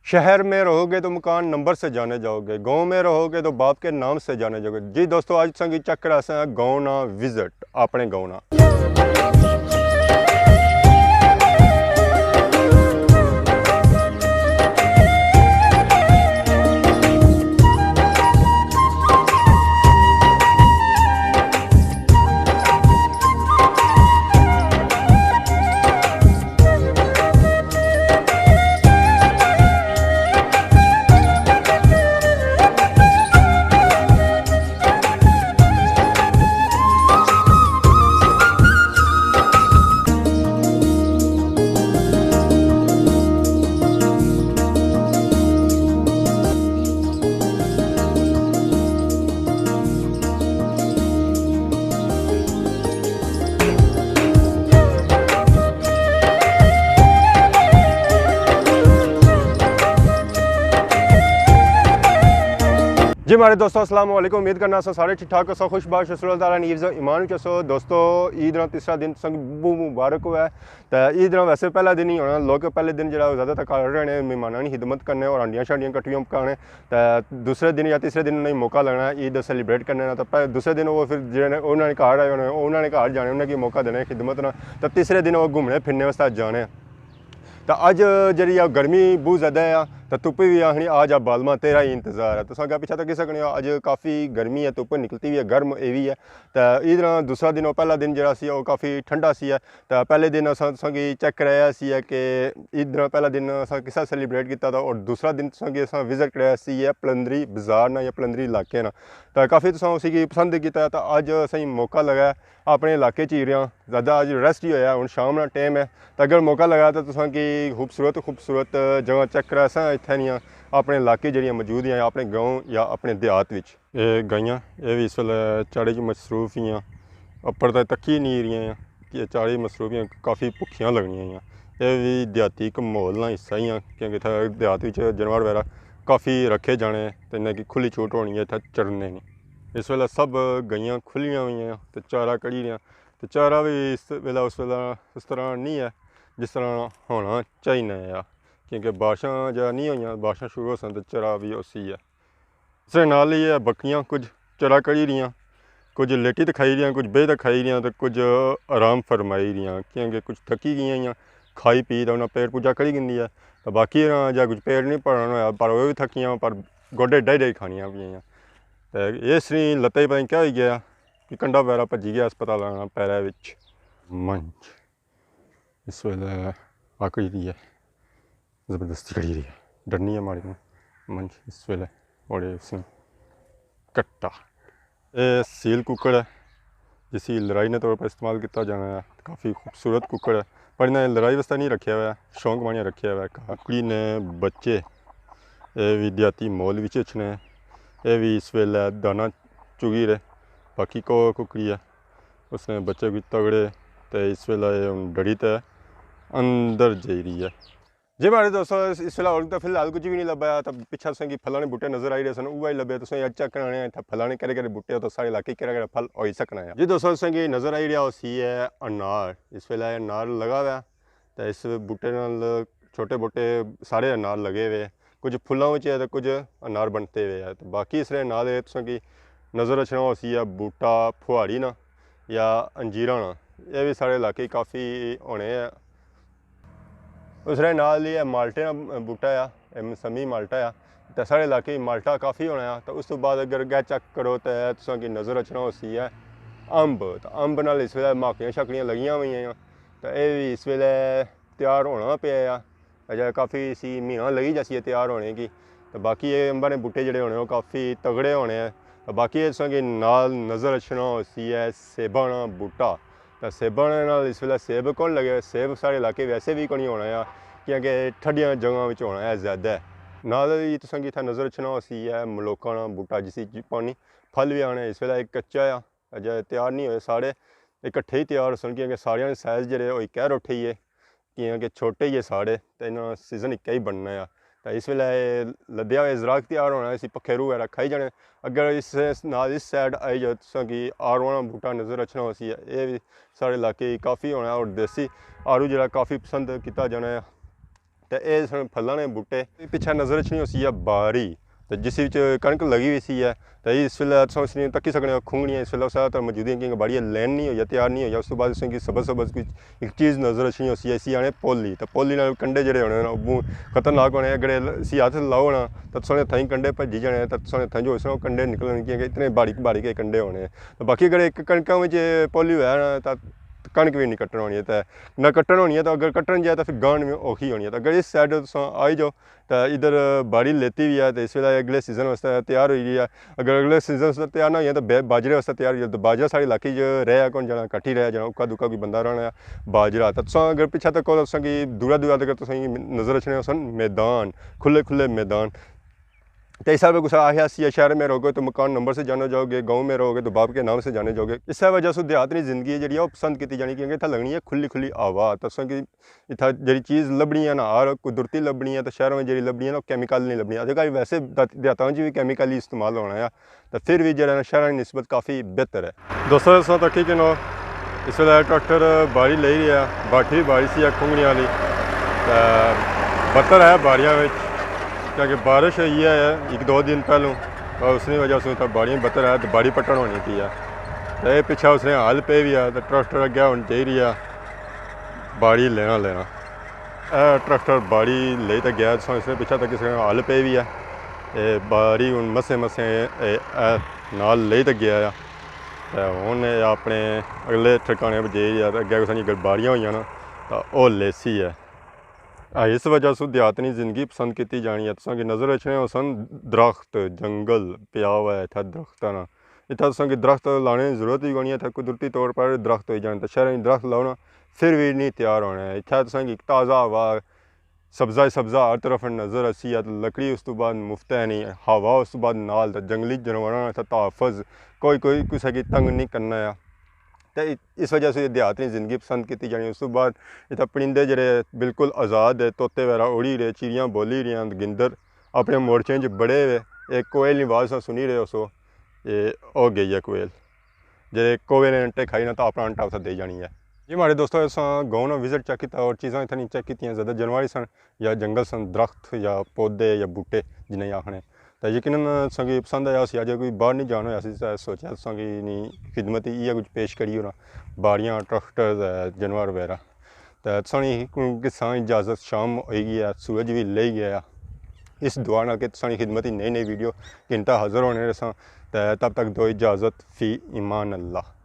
शहर में रहोगे तो मकान नंबर से जाने जाओगे, गांव में रहोगे तो बाप के नाम से जाने जाओगे। जी दोस्तों, आज संगी चक्कर ऐसा गाँव ना विजिट अपने गाँव ना। जी मारे दोस्तों अस्सलाम वालेकुम। उम्मीद करना सारे ठीक ठाक सो खुशबाश ईमान चसो। दोस्तों ईद ना तीसरा दिन सबू मुबारक हुआ है। तो ईद ना वैसे पहला दिन ही होना, लोग पहले दिन जो ज़्यादातर कर रहे हैं मेहमानों की खिदमत करने और आंडियाँ शांडियाँ कट्टियाँ पकाने। तो दूसरे दिन या तीसरे दिन नहीं मौका लगना ईद सेलीब्रेट करने ना। तो दूसरे दिन वो फिर जो उन्होंने घर आए होने उन्होंने घर जाने उन्हें मौका देने खिदमत ना। तो तीसरे दिन वो घूमने फिरने वास्ते जाने। तो अज जी गर्मी बहुत ज़्यादा है तो धुप्प भी आखनी आज आ बालमा तेरा ही इंतज़ार है। तो अगर पीछे तक सकने अज काफ़ी गर्मी है, धुप्प निकलती भी है, गर्म ये भी है। तो ईद दूसरा दिन पहला दिन जो काफ़ी ठंडा सी है। तो पहले दिन असी चेक कराया कि ईद पहला दिन किसा सेलीब्रेट किया था और दूसरा दिन विजिट कराया है पलंदरी बाजार ना या पलंदरी इलाके ना। तो काफ़ी उसी पसंद किया। तो अज असी मौका लगा अपने इलाके ही रहा, ज़्यादा अज रेस्ट ही होया, हूँ शाम का टाइम है। तो अगर मौका लगा तो खूबसूरत जगह चेक करा इतने अपने इलाके जड़ियाँ मौजूद हैं अपने गाँव या अपने देहात। ये गाइयाँ ये भी इस वेले चाड़े च मसरूफ ही उपर तो तकी नहीं रही कि चाड़े मसरूफ ही काफ़ी भुखियाँ लगनियाँ। ये भी देहाती एक माहौल ना हिस्सा ही क्योंकि इतने देहात जानवर वगैरह काफ़ी रखे जाने तो इन्हें की खुली छूट होनी है इतने चरने नहीं। इस वेले सब गाइयाँ खुलियाँ हुई हैं तो चारा कड़ी रही। तो चारा भी इस वेले उस तरह नहीं है जिस तरह होना चाहिए क्योंकि बारिशां जो नहीं हुई, बारिशां शुरू हो सन तो चरा भी उसी है। इस नाल ही है बकरियाँ कुछ चरा कड़ी रही, कुछ लेटी तो खाई रही, कुछ बेह तो खाई रही, तो कुछ आराम फरमाई रही क्योंकि कुछ थकी गई खाई पी तो उन्हें पेट पूजा करी गी है। तो बाकी जो कुछ पेट नहीं भरन होया पर वह भी थकियाँ पर गोडे डाई खानियाँ भी। तो ये श्री लत्ते पता क्या हो गया कि कंडा वगैरह भजी गया अस्पताल आना पैर विच मंच। इस वेले आकड़ी दी है ज़बरदस्ती करी रही है, डरनी है माड़ी मंच इस वेले बड़े उस कट्टा। ये सील कुकड़ है जिसी लड़ाई ने तौर पर इस्तेमाल किया जाना है। काफ़ी खूबसूरत कुकड़ है पर इन्हें लड़ाई वास्ते नहीं रखा हुआ है, शौक मानिया रखा हुआ है। कुकड़ी ने बच्चे ये भी देहाती मोल भी अच्छने ये भी इस वेले दाना चुगी रहे। बाकी को कुकड़ी है उसने बच्चे भी तगड़े तो इस वेले डरी तो अंदर जा रही है। जी मारे दोस्तों इस वेला और तो फिलहाल कुछ भी नहीं लभा। तो पिछा तुसें फलाने बूटे नजर आई रहे सन वही लभे तुसें अज चेक कराने इतना फलाने केड़े बूटे तो सारे इलाके केड़े फल हो ही सकना है। जी दोस्तों तुसें नजर आई रहा उसी है अनार। इस वेला अनार लगा हुआ तो इस बूटे नाल छोटे बूटे सारे अनार लगे हुए, कुछ फुलों में है तो कुछ अनार बनते हुए है। तो बाकी इस नाल तुसें नज़र रखना उसी है बूटा फुहाड़ी ना या अंजीरा ना, ये भी सारे इलाके काफ़ी होने हैं। उसरे नाल ही माल्टे का बूटा आ मौसमी माल्टा आ तो साढ़े इलाके माल्टा काफ़ी होना है। तो उस तो बाद अगर गै चेक करो तो तुसें नज़र रखना उसी है अंब। तो अंब नाल इस वेले माकियां शक्लियां लगियां हुई हैं तो यह भी इस वेले तैयार होना पे अजय काफ़ी सी महीना लगी जैसी है तैयार होने की। तो बाकी ये अंबा ने बूटे जोड़े होने काफ़ी तगड़े होने हैं। तो बाकी तुसें नाल नज़र रखना उसी है सेबा ना बूटा। तो सेबा नाल इस वेले सेब कौन लगे, सेब साढ़े इलाके वैसे भी कोई होना है क्योंकि ठंडिया जगह होना है ज़्यादा है। नाल ही तुसें इतना नज़र रखना उसी है मलोका ना बूटा जिसी पानी फल भी आने। इस वेले कच्चा आ अजय तैयार नहीं हुए, सारे इकट्ठे ही तैयार सन क्योंकि सारिया साइज जो कह उठे ही है क्योंकि छोटे ही है सारे तो इन्होंने सीजन एक ही बनना है। तो इस वेले लद्या हुआ इजराक तैयार होना इसी पखेरू वगैरह खाई जाने। अगर इस नाल इस साइड आई जाए तुसें आरू वाला बूटा नज़र रखना उसी है ये भी सारे इलाके काफ़ी होना और देसी आरू जो काफ़ी पसंद किया जाना है। तो ये सन फलों ने बूटे पिछे नज़र च नहीं उसी है बारी तो जिस कणक लगी हुई सी है तो इस वेले तुम तक्की सकने खुंगड़ियाँ इस वेले ज़्यादातर मौजूद हैं क्योंकि बाड़िया लैन नहीं होई तैयार नहीं होई उस तो बाद सबज सबज कोई एक चीज़ नज़र अच्छी उसी इसी आने पोली तो पोली कंडे जोड़े होने वो खतरनाक होने अगर इसी हथ लाओ ना तो सोने थी कंडे भजी जाने तो सोने थी जो इसमें कंडे निकलने क्योंकि इतने बारीक बारीक के कंडे होने तो बाकी अगर एक कणकों में पोली हुआ ना तो कणक भी नहीं कट्टन होनी है तो ना कट्टन होनी है तो अगर कट्टन जाए तो फिर गांठ में औखी होनी है तो अगर इस साइड आई जाओ तो इधर बाड़ी लेती भी है तो इस वे अगले सीजन वास्ते तैयार हुई है अगर अगले सीजन वास्ते तैयार ना हुई है तो बाजरे वास्ते तैयार हुई है तो बाजरा साढ़े इलाके रहा कौन जाना कट्ठी रहा जाना उक्का दुक्का कोई बंदा रहना बाजरा तो अगर पिछा तक कि दूरा दूरा तक नज़र रखने सन मैदान खुले खुले मैदान तो इस पर गुस्सा आया शहर में रहोगे तो मकान नंबर से जाने जाओगे गांव में रहोगे तो बाप के नाम से जाने जाओगे इस वजह से देहातनी जिंदगी जी पसंद की जानी क्योंकि इतना लगनी है खुली खुली हवा तो कि इतना जी चीज़ लभनी है ना हर कुदरती लभनी है तो शहरों में जी लभनी है ना कैमिकल नहीं लभनी अजकल वैसे देहातों भी कैमिकल ही इस्तेमाल होना है तो फिर भी जो शहरों की निस्बत काफ़ी बेहतर है दोस्तों इस तक कि इस वे ट्रैक्टर बाड़ी ले रही है बाठी बाड़ी सी खुंगनी वाली बत्तर है बारियां क्योंकि बारिश हुई है एक दो दिन पहलों और उसकी वजह से बाड़ियाँ बत्तर है तो बाड़ी पट्टन होनी थी तो ये पिछा उसने हल पे भी है तो ट्रैक्टर अगे होनी चाहिए है बाड़ी लेना ट्रैक्टर बाड़ी ले तो गया इसने पिछा तक किसी हल पे भी है बाड़ी हूँ मसे मसे नाल ले तो गया तो हूँ अपने अगले ठिकाने पर जाइए अगे कुछ अगर बाड़ियाँ हुई ना तो वह लेसी है इस वजह से देहातनी जिंदगी पसंद की जानी है तुसा नज़र रखने सन दरख्त जंगल पिया हुआ है इतना दरख्त ना इतना तुसा दरख्त लाने की जरूरत ही कोनी है कुदरती तौर पर दरख्त हो जाने तो शहर में दरख्त लाओ ना फिर भी नहीं तैयार होना है इतना तुसा ताज़ा हवा सब्ज़ा ही सब्ज़ा हर तरफ नज़र असी है तो लकड़ी उस तो बाद मुफ्त है नहीं हवा उस तो बाद नाल तो जंगली जानवर तहफ़ुज़ कोई किसी की तंग नहीं करना है तो इस वजह से देहातनी जिंदगी पसंद की जानी उस तो बाद इतना परिंदे जड़े बिल्कुल आज़ाद है तोते वगैरह उड़ी रहे चिड़ियाँ बोली रही गिंदर अपने मोर्चे च बड़े हुए एक कोयल आवाज़ सुनी रहे उसो ये हो गई है कोयल जे कोयल ने अंटे खाई ना तो अपना अंटा उसे दे जानी है जी हमारे दोस्तों अस गाँव ने विजिट चेक किया और चीज़ा इतनी चेक की ज़्यादा जानवर सन या जंगल सन दरख्त या पौधे या बूटे जिन्हें आखने तो यकीनन संगी पसंद आया अजे कोई बाहर नहीं जाना होया सोचा संगी नहीं खिदमत ही कुछ पेश करी होना बाड़ियाँ ट्रैक्टर जानवर वगैरह तो सानी किसा इजाज़त शाम होगी है सूरज भी ले गया इस दुआ ना कि सानी खिदमत ही नई नई वीडियो घंटा हाज़र होने तब तक दो इजाज़त फ़ी ईमान अल्लाह।